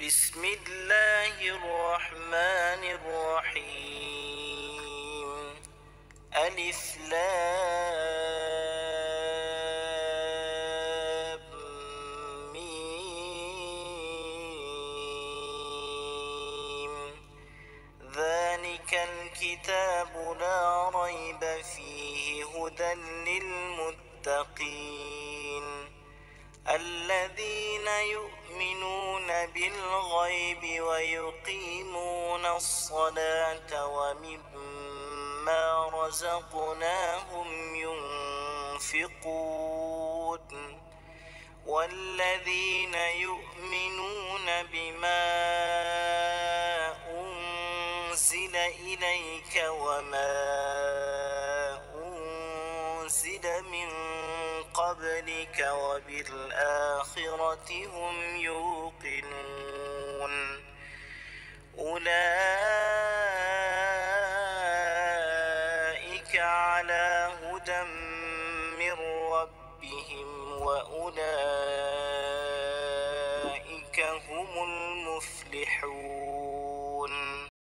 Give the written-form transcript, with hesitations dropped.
بسم الله الرحمن الرحيم. ألف لام ميم. ذلك الكتاب لا ريب فيه هدى للمتقين الذين يؤمنون بالغيب ويقيمون الصلاة ومما رزقناهم ينفقون والذين يؤمنون بما أنزل إليك وما أنزل من قبلك وبالآخرة هم يوقنون أولئك على هدى من ربهم وأولئك هم المفلحون.